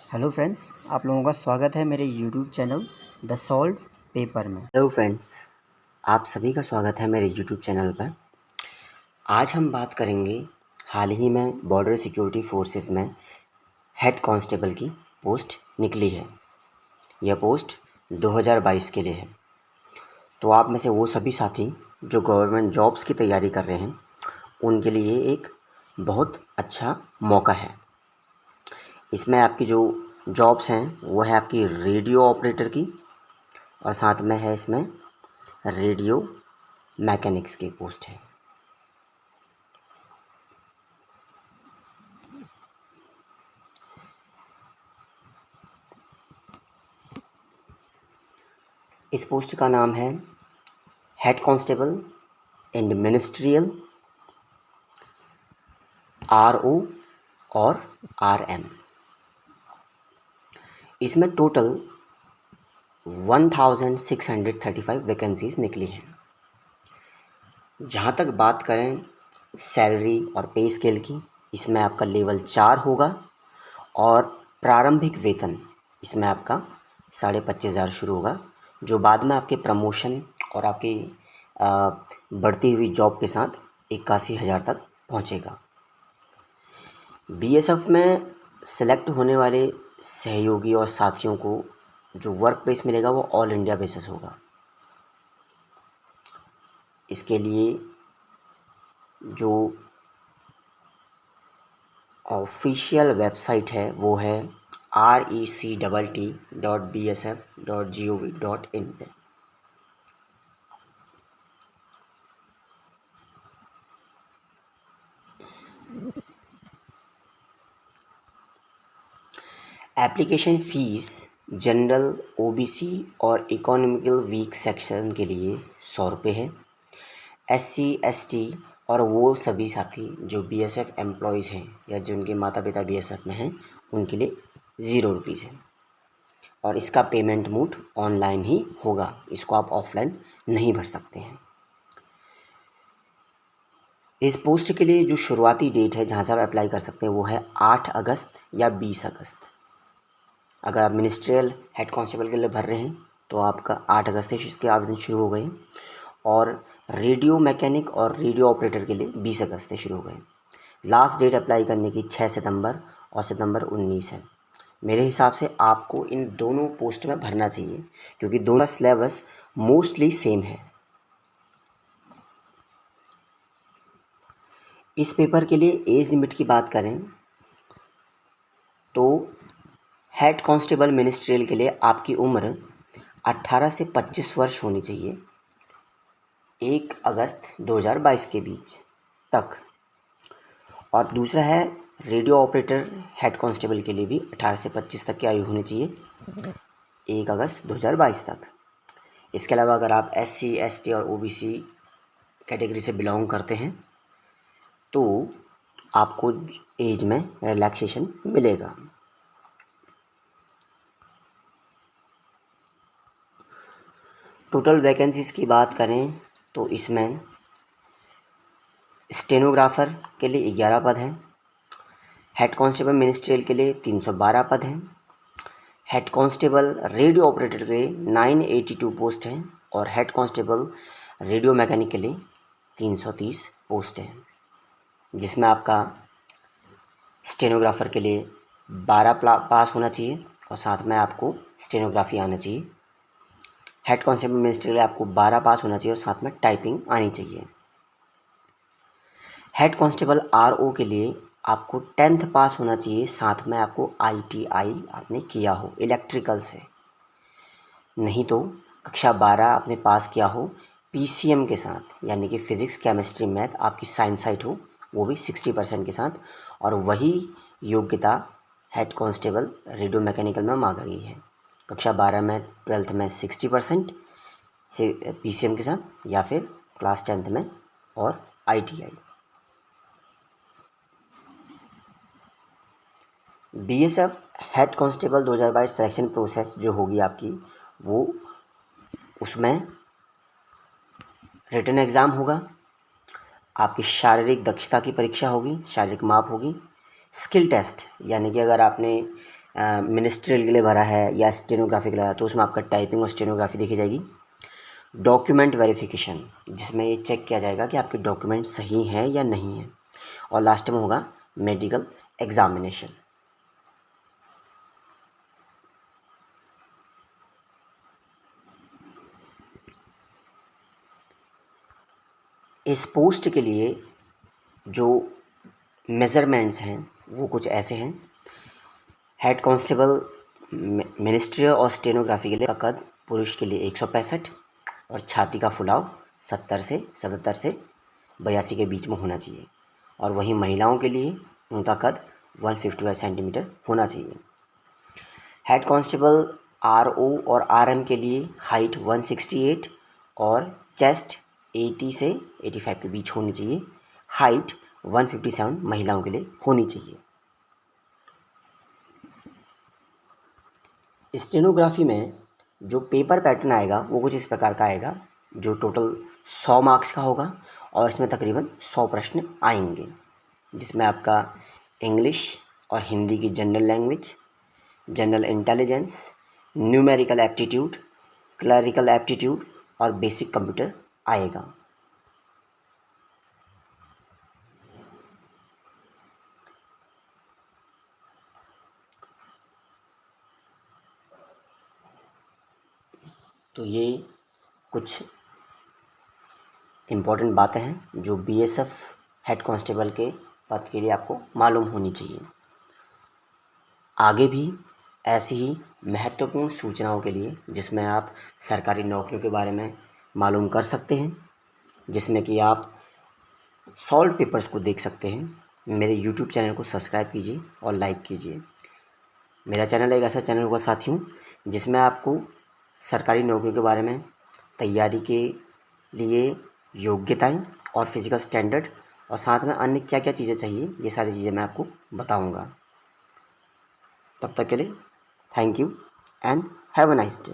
Hello friends, आप लोगों का स्वागत है मेरे YouTube channel the solve paper में। हेलो फ्रेंड्स, आप सभी का स्वागत है मेरे यूट्यूब चैनल पर। आज हम बात करेंगे हाल ही में बॉर्डर सिक्योरिटी फोर्सेस में हेड कांस्टेबल की पोस्ट निकली है। यह पोस्ट 2022 के लिए है। तो आप में से वो सभी साथी जो गवर्नमेंट जॉब्स की तैयारी कर रहे हैं, उनके लिए एक बहुत अच्छा मौका है। इसमें आपकी जो जॉब्स हैं वो है आपकी रेडियो ऑपरेटर की, और साथ में है इसमें रेडियो मैकेनिक्स की पोस्ट है। इस पोस्ट का नाम है हेड कांस्टेबल इन मिनिस्ट्रियल RO और RM। इसमें टोटल 1635 वैकेंसीज निकली हैं। जहाँ तक बात करें सैलरी और पे स्केल की, इसमें आपका लेवल 4 होगा और प्रारंभिक वेतन इसमें आपका 25,500 शुरू होगा, जो बाद में आपके प्रमोशन और आपकी बढ़ती हुई जॉब के साथ 81,000 तक पहुँचेगा। BSF में सेलेक्ट होने वाले सहयोगी और साथियों को जो वर्क प्लेस मिलेगा वो ऑल इंडिया बेसिस होगा। इसके लिए जो ऑफिशियल वेबसाइट है वो है rectt.bsf.gov.in पे। एप्लीकेशन फ़ीस जनरल, OBC और इकोनॉमिकल वीक सेक्शन के लिए 100 रुपये है। SC ST और वो सभी साथी जो BSF एम्प्लॉयज़ हैं या जिनके माता पिता BSF में हैं, उनके लिए 0 रुपीज़ है। और इसका पेमेंट मोड ऑनलाइन ही होगा, इसको आप ऑफलाइन नहीं भर सकते हैं। इस पोस्ट के लिए जो शुरुआती डेट है जहाँ से आप अप्लाई कर सकते हैं वो है 8 अगस्त या 20 अगस्त। अगर आप मिनिस्ट्रियल हेड कांस्टेबल के लिए भर रहे हैं तो आपका 8 अगस्त से इसके आवेदन शुरू हो गए, और रेडियो मैकेनिक और रेडियो ऑपरेटर के लिए 20 अगस्त से शुरू हो गए। लास्ट डेट अप्लाई करने की 6 सितंबर और सितंबर 19 है। मेरे हिसाब से आपको इन दोनों पोस्ट में भरना चाहिए, क्योंकि दोनों का सिलेबस मोस्टली सेम है। इस पेपर के लिए एज लिमिट की बात करें तो हेड कांस्टेबल मिनिस्ट्रियल के लिए आपकी उम्र 18 से 25 वर्ष होनी चाहिए 1 अगस्त 2022 के बीच तक। और दूसरा है रेडियो ऑपरेटर हेड कांस्टेबल के लिए भी 18 से 25 तक की आयु होनी चाहिए 1 अगस्त 2022 तक। इसके अलावा अगर आप SC ST और OBC कैटेगरी से बिलोंग करते हैं तो आपको एज में रिलैक्सेशन मिलेगा। टोटल वैकेंसीज़ की बात करें तो इसमें स्टेनोग्राफ़र के लिए 11 पद हैं, हेड कांस्टेबल मिनिस्ट्रियल के लिए 312 पद हैं, हेड कांस्टेबल रेडियो ऑपरेटर के लिए 982 पोस्ट हैं, और हेड कांस्टेबल रेडियो मैकेनिक के लिए 330 पोस्ट हैं, जिसमें आपका स्टेनोग्राफ़र के लिए 12 पास होना चाहिए और साथ में आपको स्टेनोग्राफी आना चाहिए। हेड कांस्टेबल मिनिस्ट्री के लिए आपको 12 पास होना चाहिए और साथ में टाइपिंग आनी चाहिए। हेड कांस्टेबल RO के लिए आपको 10th पास होना चाहिए, साथ में आपको ITI आपने किया हो इलेक्ट्रिकल से, नहीं तो कक्षा 12 आपने पास किया हो PCM के साथ, यानी कि फिज़िक्स केमिस्ट्री मैथ आपकी साइंस साइट हो, वो भी 60% के साथ, और वही योग्यता हेड कांस्टेबल रेडियो मैकेनिकल में मांगा गई है। कक्षा 12 में 12th में 60% से PCM के साथ, या फिर क्लास 10th में और ITI। BSF head constable 2022 selection process जो होगी आपकी, वो उसमें रिटन एग्ज़ाम होगा, आपकी शारीरिक दक्षता की परीक्षा होगी, शारीरिक माप होगी, स्किल टेस्ट, यानी कि अगर आपने मिनिस्ट्रियल के लिए भरा है या स्टेनोग्राफी के लिए, तो उसमें आपका टाइपिंग और स्टेनोग्राफी देखी जाएगी। डॉक्यूमेंट वेरिफिकेशन, जिसमें ये चेक किया जाएगा कि आपके डॉक्यूमेंट सही हैं या नहीं हैं। और लास्ट में होगा मेडिकल एग्जामिनेशन। इस पोस्ट के लिए जो मेज़रमेंट्स हैं वो कुछ ऐसे हैं। हेड कांस्टेबल मिनिस्ट्रियल और स्टेनोग्राफी के लिए का कद पुरुष के लिए 165 और छाती का फुलाव 70 से 77 से 82 के बीच में होना चाहिए। और वहीं महिलाओं के लिए उनका कद 155 सेंटीमीटर होना चाहिए। हेड कांस्टेबल आरओ और आरएम के लिए हाइट 168 और चेस्ट 80 से 85 के बीच होनी चाहिए। हाइट 157 महिलाओं के लिए होनी चाहिए। स्टेनोग्राफी में जो पेपर पैटर्न आएगा वो कुछ इस प्रकार का आएगा, जो टोटल 100 मार्क्स का होगा और इसमें तकरीबन 100 प्रश्न आएंगे, जिसमें आपका इंग्लिश और हिंदी की general language, general intelligence, numerical aptitude, clerical aptitude और बेसिक कंप्यूटर आएगा। तो ये कुछ इम्पोर्टेंट बातें हैं जो बीएसएफ हेड कांस्टेबल के पद के लिए आपको मालूम होनी चाहिए। आगे भी ऐसी ही महत्वपूर्ण सूचनाओं के लिए, जिसमें आप सरकारी नौकरियों के बारे में मालूम कर सकते हैं, जिसमें कि आप सॉल्व पेपर्स को देख सकते हैं, मेरे यूट्यूब चैनल को सब्सक्राइब कीजिए और लाइक कीजिए। मेरा चैनल एक ऐसा चैनल होगा साथियों, जिसमें आपको सरकारी नौकरियों के बारे में, तैयारी के लिए योग्यताएं और फिजिकल स्टैंडर्ड और साथ में अन्य क्या क्या चीज़ें चाहिए, ये सारी चीज़ें मैं आपको बताऊंगा। तब तक के लिए thank you and have a nice day.